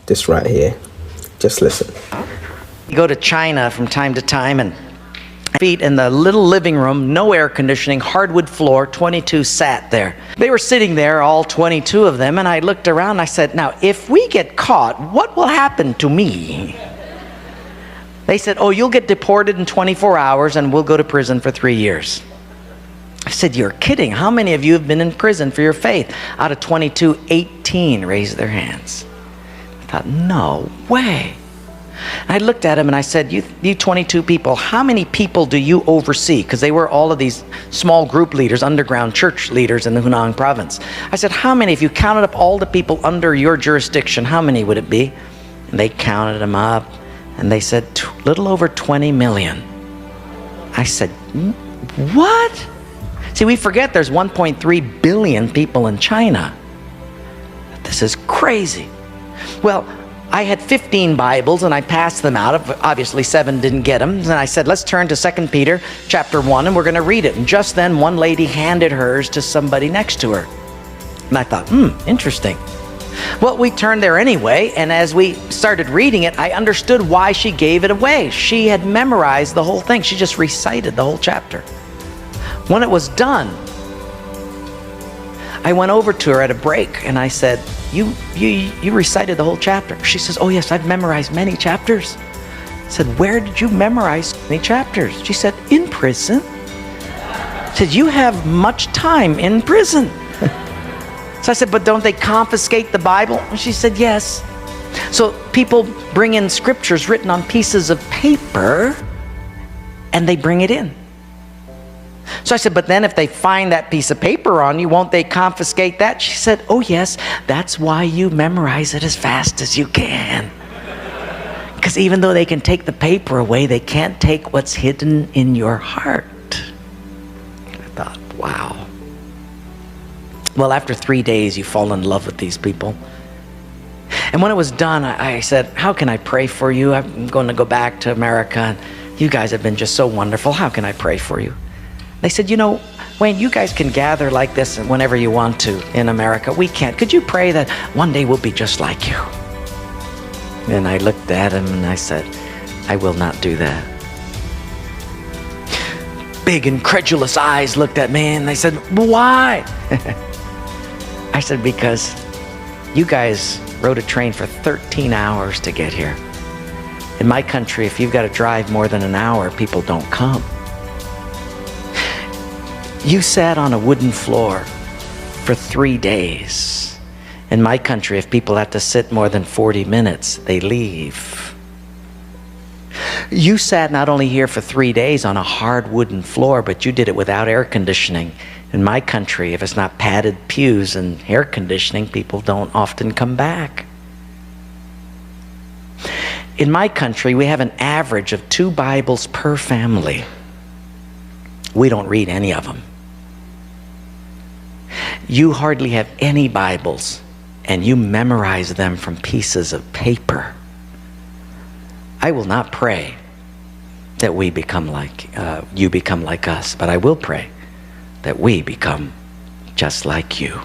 this right here. Just listen. You go to China from time to time, and feet in the little living room, no air conditioning, hardwood floor, 22 sat there. They were sitting there, all 22 of them, and I looked around and I said, now, if we get caught, what will happen to me? They said, oh, you'll get deported in 24 hours and we'll go to prison for 3 years. I said, you're kidding. How many of you have been in prison for your faith? Out of 22, 18 raised their hands. I thought, no way. I looked at him and I said, you 22 people, how many people do you oversee? Because they were all of these small group leaders, underground church leaders in the Hunan province. I said, how many, if you counted up all the people under your jurisdiction, how many would it be? And they counted them up and they said, little over 20 million. I said, what? See, we forget there's 1.3 billion people in China. This is crazy. Well, I had 15 Bibles and I passed them out. Obviously 7 didn't get them. And I said, let's turn to 2 Peter chapter 1 and we're going to read it. And just then one lady handed hers to somebody next to her. And I thought, interesting. Well, we turned there anyway, and as we started reading it, I understood why she gave it away. She had memorized the whole thing. She just recited the whole chapter. When it was done, I went over to her at a break and I said, you recited the whole chapter. She says, oh yes, I've memorized many chapters. I said, where did you memorize many chapters? She said, in prison. I said, you have much time in prison. So I said, but don't they confiscate the Bible? And she said, yes. So people bring in scriptures written on pieces of paper and they bring it in. So I said, but then if they find that piece of paper on you, won't they confiscate that? She said, oh yes, that's why you memorize it as fast as you can. Because even though they can take the paper away, they can't take what's hidden in your heart. I thought, wow. Well, after 3 days, you fall in love with these people. And when it was done, I said, how can I pray for you? I'm going to go back to America. And you guys have been just so wonderful. How can I pray for you? They said, you know, Wayne, you guys can gather like this whenever you want to in America. We can't. Could you pray that one day we'll be just like you? And I looked at him and I said, I will not do that. Big incredulous eyes looked at me and they said, why? I said, because you guys rode a train for 13 hours to get here. In my country, if you've got to drive more than an hour, people don't come. You sat on a wooden floor for 3 days. In my country, if people have to sit more than 40 minutes, they leave. You sat not only here for 3 days on a hard wooden floor, but you did it without air conditioning. In my country, if it's not padded pews and air conditioning, people don't often come back. In my country, we have an average of 2 Bibles per family. We don't read any of them. You hardly have any Bibles, and you memorize them from pieces of paper. I will not pray that we become like, you become like us, but I will pray that we become just like you.